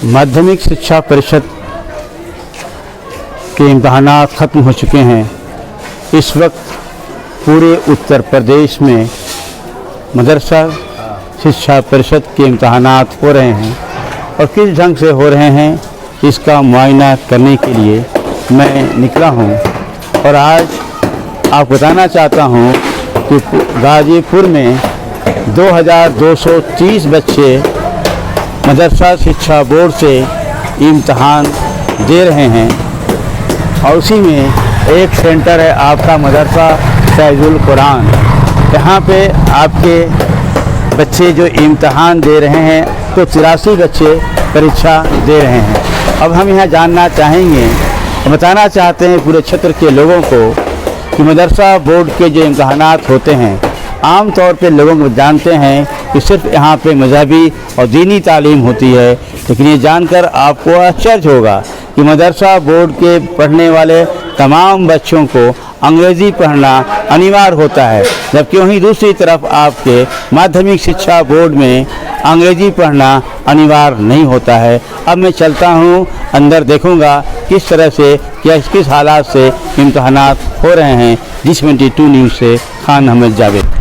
माध्यमिक शिक्षा परिषद के इम्तहानात ख़त्म हो चुके हैं। इस वक्त पूरे उत्तर प्रदेश में मदरसा शिक्षा परिषद के इम्तहानात हो रहे हैं और किस ढंग से हो रहे हैं इसका मुआयना करने के लिए मैं निकला हूं। और आज आपको बताना चाहता हूं कि गाज़ीपुर में 2230 बच्चे मदरसा शिक्षा बोर्ड से इम्तहान दे रहे हैं और उसी में एक सेंटर है आपका मदरसा फैज़ुल कुरान। यहाँ पे आपके बच्चे जो इम्तहान दे रहे हैं तो 83 बच्चे परीक्षा दे रहे हैं। अब हम यहाँ जानना चाहेंगे, बताना चाहते हैं पूरे क्षेत्र के लोगों को कि मदरसा बोर्ड के जो इम्तहानात होते हैं आम तौर पे लोगों को जानते हैं कि सिर्फ यहाँ पे मजहबी और दीनी तालीम होती है, लेकिन ये जानकर आपको आश्चर्य होगा कि मदरसा बोर्ड के पढ़ने वाले तमाम बच्चों को अंग्रेज़ी पढ़ना अनिवार्य होता है, जबकि वहीं दूसरी तरफ आपके माध्यमिक शिक्षा बोर्ड में अंग्रेज़ी पढ़ना अनिवार्य नहीं होता है। अब मैं चलता हूँ अंदर, देखूँगा किस तरह से किस हालात से इम्तहानात हो रहे हैं। G22 न्यूज़ से खान अहमद जावेद।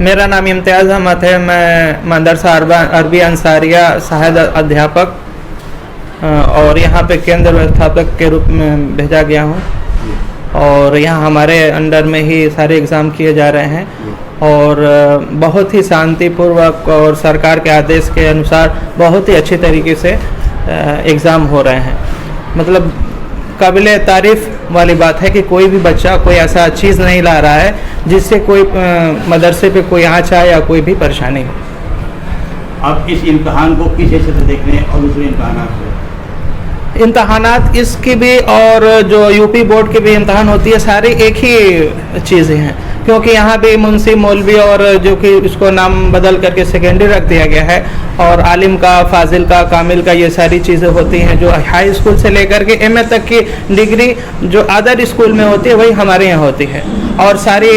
मेरा नाम इम्तियाज़ अहमद है। मैं मदरसा अरबी अंसारिया सहायक अध्यापक और यहाँ पे केंद्र व्यवस्थापक के रूप में भेजा गया हूँ और यहाँ हमारे अंडर में ही सारे एग्ज़ाम किए जा रहे हैं और बहुत ही शांतिपूर्वक और सरकार के आदेश के अनुसार बहुत ही अच्छे तरीके से एग्ज़ाम हो रहे हैं। मतलब काबिले तारीफ़ वाली बात है कि कोई भी बच्चा कोई ऐसा चीज़ नहीं ला रहा है जिससे कोई मदरसे पे कोई आँच आए या कोई भी परेशानी हो। आप इस इम्तहान को किस हैसियत से देख रहे हैं और दूसरे इम्तहानात इसकी भी और जो यूपी बोर्ड की भी इम्तहान होती है सारी एक ही चीज़ें हैं, क्योंकि यहाँ भी मुंशी मौलवी और जो कि इसको नाम बदल करके सेकेंडरी रख दिया गया है और आलिम का, फाजिल का, कामिल का, ये सारी चीज़ें होती हैं जो हाई स्कूल से लेकर के एमए तक की डिग्री जो अदर स्कूल में होती है वही हमारे यहाँ होती है। और सारी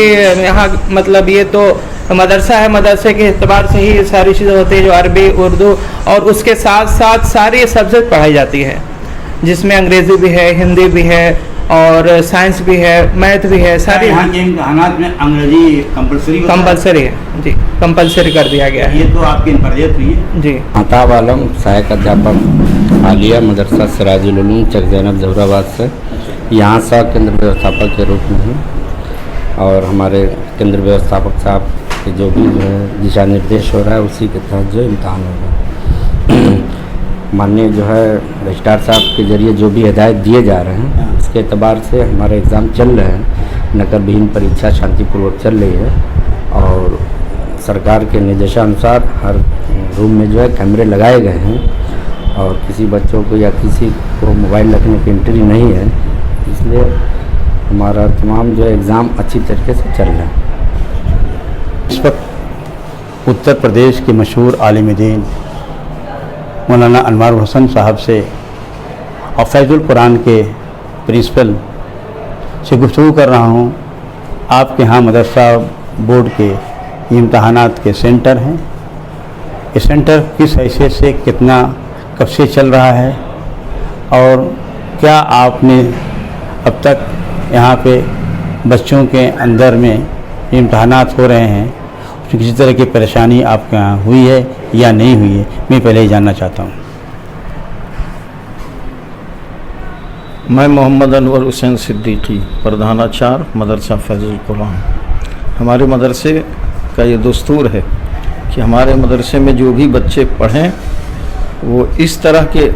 यहाँ मतलब ये तो मदरसा है, मदरसे के एतबार से ही सारी चीज़ें होती है जो अरबी, उर्दू और उसके साथ साथ सारी सब्जेक्ट पढ़ाई जाती है, जिसमें अंग्रेज़ी भी है, हिंदी भी है और साइंस भी है, मैथ भी है। सारी यहाँ के इम्तहानात में अंग्रेजी कंपलसरी है जी, कंपलसरी कर दिया गया है। ये तो आपकी फर्जियत हुई है जी। आताब आलम सहायक अध्यापक आलिया मदरसा सिराजुल उलूम चक ज़ैनब ज़हराबाद से यहाँ से केंद्र व्यवस्थापक के रूप में हूँ और हमारे केंद्र व्यवस्थापक साहब के जो भी दिशा निर्देश हो रहा है उसी के तहत जो इम्तहान होगा, माननीय जो है रजिस्ट्रार साहब के ज़रिए जो भी हिदायत दिए जा रहे हैं उसके एतबार से हमारे एग्ज़ाम चल रहे हैं। नकल विहीन परीक्षा शांतिपूर्वक चल रही है और सरकार के निर्देशानुसार हर रूम में जो है कैमरे लगाए गए हैं और किसी बच्चों को या किसी को मोबाइल रखने की एंट्री नहीं है, इसलिए हमारा तमाम जो है एग्ज़ाम अच्छी तरीके से चल रहा है। इस वक्त उत्तर प्रदेश के मशहूर आलिम दीन मौलाना अनवार हुसैन साहब से और फैज़ुल कुरान के प्रिंसिपल से गुफ्तगू कर रहा हूँ। आपके यहाँ मदरसा बोर्ड के इम्तहानात के सेंटर हैं, ये सेंटर किस हैसियत से कितना कब से चल रहा है और क्या आपने अब तक यहाँ पे बच्चों के अंदर में इम्तहानात हो रहे हैं तो किसी तरह की परेशानी आपके यहाँ हुई है या नहीं हुई है, मैं पहले ही जानना चाहता हूँ। मैं मोहम्मद अनवर हुसैन सिद्दीकी, प्रधानाचार्य मदरसा फैज़ुल कुरान। हमारे मदरसे का ये दस्तूर है कि हमारे मदरसे में जो भी बच्चे पढ़ें वो इस तरह के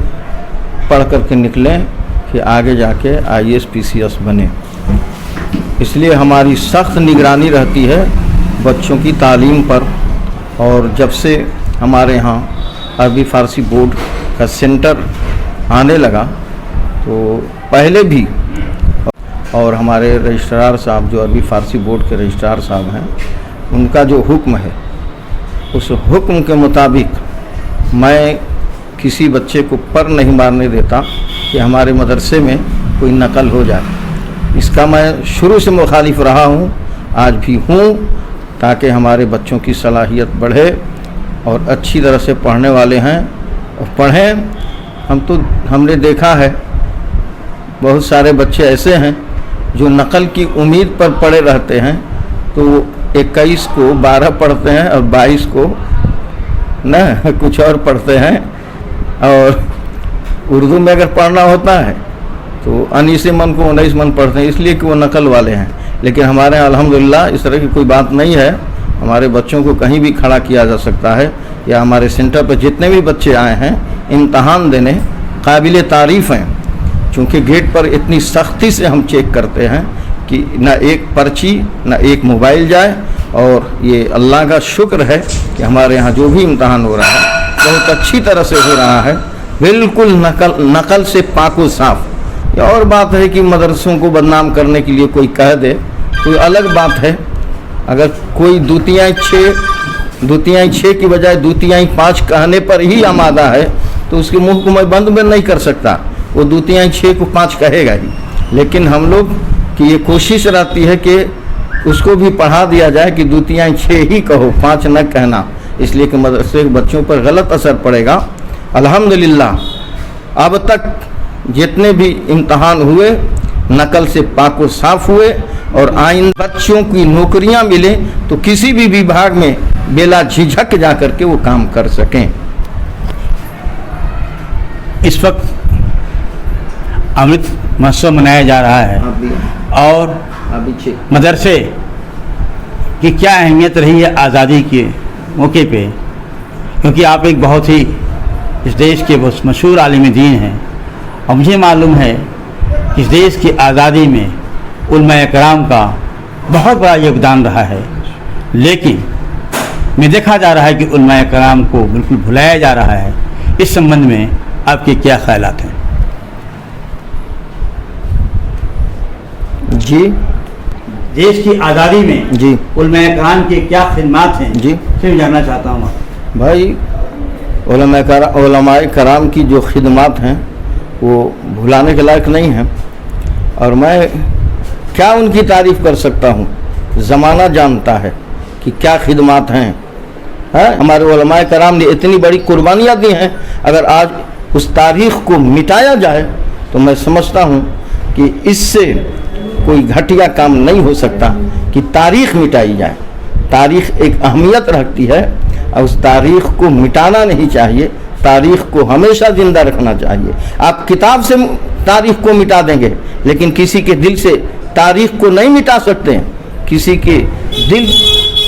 पढ़ कर के निकलें कि आगे जाके IAS PCS बने। इसलिए हमारी सख्त निगरानी रहती है बच्चों की तालीम पर। और जब से हमारे यहाँ अरबी फ़ारसी बोर्ड का सेंटर आने लगा तो पहले भी और हमारे रजिस्ट्रार साहब जो अरबी फ़ारसी बोर्ड के रजिस्ट्रार साहब हैं उनका जो हुक्म है उस हुक्म के मुताबिक मैं किसी बच्चे को पर नहीं मारने देता कि हमारे मदरसे में कोई नकल हो जाए। इसका मैं शुरू से मुखालिफ रहा हूँ, आज भी हूँ, ताकि हमारे बच्चों की सलाहियत बढ़े और अच्छी तरह से पढ़ने वाले हैं और पढ़ें हमने देखा है बहुत सारे बच्चे ऐसे हैं जो नकल की उम्मीद पर पड़े रहते हैं, तो 21 को 12 पढ़ते हैं और 22 को न कुछ और पढ़ते हैं। और उर्दू में अगर पढ़ना होता है तो 19 मन को 19 मन पढ़ते हैं, इसलिए कि वो नकल वाले हैं। लेकिन हमारे यहाँ अल्हम्दुलिल्लाह इस तरह की कोई बात नहीं है। हमारे बच्चों को कहीं भी खड़ा किया जा सकता है, या हमारे सेंटर पर जितने भी बच्चे आए हैं इम्तहान देने काबिल तारीफ़ हैं, चूँकि गेट पर इतनी सख्ती से हम चेक करते हैं कि न एक पर्ची न एक मोबाइल जाए। और ये अल्लाह का शुक्र है कि हमारे यहाँ जो भी इम्तहान हो रहा है बहुत अच्छी तरह से हो रहा है, बिल्कुल नकल से पाको साफ। ये और बात है कि मदरसों को बदनाम करने के लिए कोई कह दे, कोई अलग बात है। अगर कोई 2/6 की बजाय 2/5 कहने पर ही आमादा है तो उसके मुंह को मैं बंद में नहीं कर सकता, वो 2/6 को 5 कहेगा ही। लेकिन हम लोग की ये कोशिश रहती है कि उसको भी पढ़ा दिया जाए कि 2/6 ही कहो, 5 न कहना, इसलिए कि मदरसे के बच्चों पर गलत असर पड़ेगा। अल्हम्दुलिल्लाह अब तक जितने भी इम्तहान हुए नकल से पाको साफ हुए, और आइंदा बच्चों की नौकरियां मिले तो किसी भी विभाग में बेला झिझक जा करके वो काम कर सकें। इस वक्त अमृत महोत्सव मनाया जा रहा है, और मदरसे की क्या अहमियत रही है आज़ादी के मौके पे, क्योंकि आप एक बहुत ही इस देश के बहुत मशहूर आलिम दीन हैं, और मुझे मालूम है कि इस देश की आज़ादी में उलमा कराम का बहुत बड़ा योगदान रहा है। लेकिन में देखा जा रहा है कि उलमा कराम को बिल्कुल भुलाया जा रहा है। इस संबंध में आपके क्या ख्यालात हैं? जी, देश की आज़ादी में जी उलमा कराम के क्या खिदमात हैं जी सिर्फ जानना चाहता हूँ। भाई, उलमाए कराम की जो खिदमात हैं वो भुलाने के लायक नहीं हैं, और मैं क्या उनकी तारीफ़ कर सकता हूँ। ज़माना जानता है कि क्या खिदमात हैं। हमारे उलमाए कराम ने इतनी बड़ी कुर्बानियाँ दी हैं। अगर आज उस तारीख़ को मिटाया जाए तो मैं समझता हूँ कि इससे कोई घटिया काम नहीं हो सकता कि तारीख़ मिटाई जाए। तारीख़ एक अहमियत रखती है और उस तारीख़ को मिटाना नहीं चाहिए, तारीख़ को हमेशा ज़िंदा रखना चाहिए। आप किताब से तारीख़ को मिटा देंगे, लेकिन किसी के दिल से तारीख़ को नहीं मिटा सकते। किसी के दिल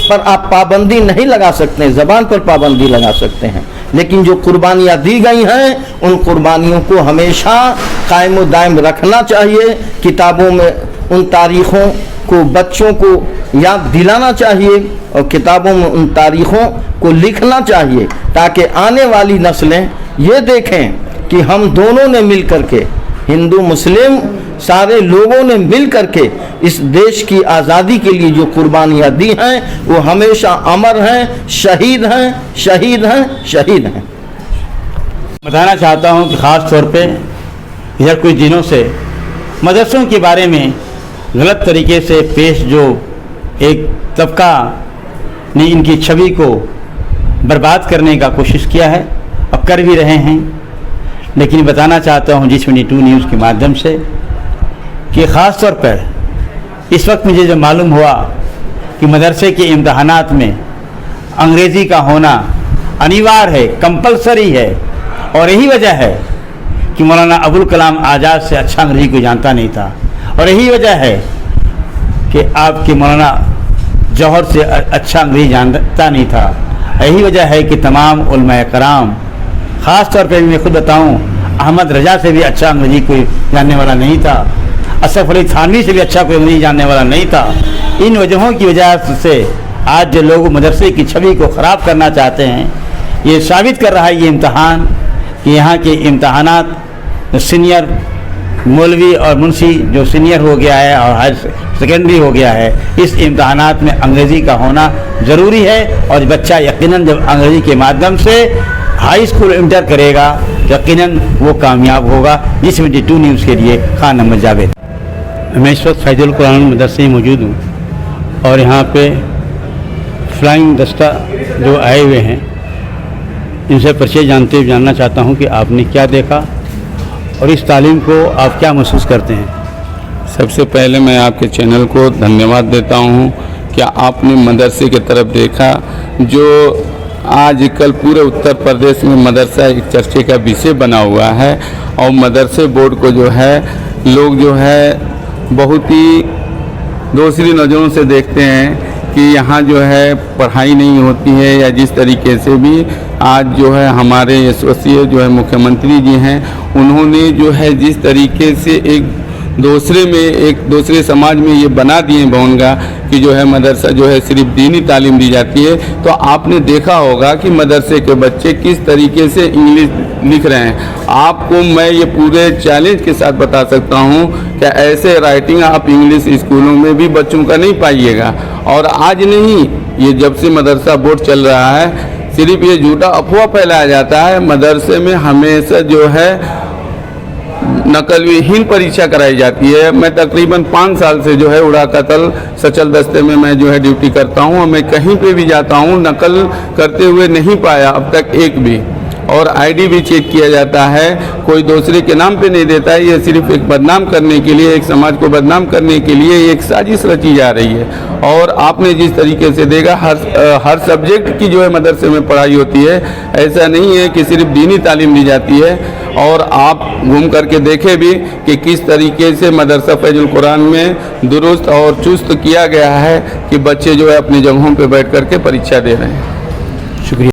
पर आप पाबंदी नहीं लगा सकते, ज़बान पर पाबंदी लगा सकते हैं, लेकिन जो कुर्बानियाँ दी गई हैं उन कुर्बानियों को हमेशा कायम दायम रखना चाहिए। किताबों में उन तारीख़ों को बच्चों को याद दिलाना चाहिए, और किताबों में उन तारीख़ों को लिखना चाहिए, ताकि आने वाली नस्लें ये देखें कि हम दोनों ने मिल करके, हिंदू मुस्लिम सारे लोगों ने मिल करके इस देश की आज़ादी के लिए जो कुर्बानियाँ दी हैं वो हमेशा अमर हैं, शहीद हैं, शहीद हैं, शहीद हैं। बताना चाहता हूँ कि ख़ास तौर पे इधर कुछ दिनों से मदरसों के बारे में गलत तरीके से पेश जो एक तबका ने इनकी छवि को बर्बाद करने का कोशिश किया है और कर भी रहे हैं। लेकिन बताना चाहता हूँ G22 न्यूज़ के माध्यम से कि ख़ास तौर पर इस वक्त मुझे जो मालूम हुआ कि मदरसे के इम्तहानात में अंग्रेज़ी का होना अनिवार्य है, कंपलसरी है, और यही वजह है कि मौलाना अबुल कलाम आज़ाद से अच्छा अंग्रेज़ी कोई जानता नहीं था, और यही वजह है कि आपके मौलाना जौहर से अच्छा अंग्रेज़ी जानता नहीं था। यही वजह है कि तमाम उलमा कराम, ख़ास तौर पर मैं खुद बताऊं, अहमद रजा से भी अच्छा अंग्रेज़ी कोई जानने वाला नहीं था, असफ अली थानवी से भी अच्छा कोई अंग्रेज़ी जानने वाला नहीं था। इन वजहों की वजह से आज जो लोग मदरसे की छवि को ख़राब करना चाहते हैं, ये साबित कर रहा है ये इम्तहान कि यहाँ के इम्तहानात सीनियर मौलवी और मुंशी जो सीनियर हो गया है और हायर सेकेंडरी हो गया है, इस इम्तहानात में अंग्रेज़ी का होना ज़रूरी है। और बच्चा यकीनन जब अंग्रेज़ी के माध्यम से हाई स्कूल इंटर करेगा यकीनन वो कामयाब होगा। G22 न्यूज़ के लिए खान अहमद जावेद। मैं इस वक्त फैजुल कुरान मदरसे में मौजूद हूँ, और यहाँ पे फ्लाइंग दस्ता जो आए हुए हैं इनसे परिचय जानना चाहता हूँ कि आपने क्या देखा और इस तालीम को आप क्या महसूस करते हैं? सबसे पहले मैं आपके चैनल को धन्यवाद देता हूँ कि आपने मदरसे की तरफ देखा, जो आजकल पूरे उत्तर प्रदेश में मदरसा एक चर्चे का विषय बना हुआ है। और मदरसे बोर्ड को जो है लोग जो है बहुत ही दूसरी नज़रों से देखते हैं कि यहाँ जो है पढ़ाई नहीं होती है, या जिस तरीके से भी आज जो है हमारे यशस्वी जो है मुख्यमंत्री जी हैं, उन्होंने जो है जिस तरीके से एक दूसरे समाज में ये बना दिए भवनगा कि जो है मदरसा जो है सिर्फ दीनी तालीम दी जाती है। तो आपने देखा होगा कि मदरसे के बच्चे किस तरीके से इंग्लिश लिख रहे हैं। आपको मैं ये पूरे चैलेंज के साथ बता सकता हूँ कि ऐसे राइटिंग आप इंग्लिश स्कूलों में भी बच्चों का नहीं पाइएगा। और आज नहीं, ये जब से मदरसा बोर्ड चल रहा है, सिर्फ ये झूठा अफवाह फैलाया जाता है। मदरसे में हमेशा जो है नकलविहीन परीक्षा कराई जाती है। मैं तकरीबन 5 साल से जो है उड़ा कतल सचल दस्ते में मैं जो है ड्यूटी करता हूँ, और मैं कहीं पे भी जाता हूँ नकल करते हुए नहीं पाया अब तक एक भी। और आईडी भी चेक किया जाता है, कोई दूसरे के नाम पे नहीं देता है। ये सिर्फ एक बदनाम करने के लिए, एक समाज को बदनाम करने के लिए एक साजिश रची जा रही है। और आपने जिस तरीके से देखा हर सब्जेक्ट की जो है मदरसे में पढ़ाई होती है, ऐसा नहीं है कि सिर्फ दीनी तालीम दी जाती है। और आप घूम करके देखें भी कि किस तरीके से मदरसा फैजुल कुरान में दुरुस्त और चुस्त किया गया है कि बच्चे जो है अपनी जगहों पर बैठ करके परीक्षा दे रहे हैं। शुक्रिया।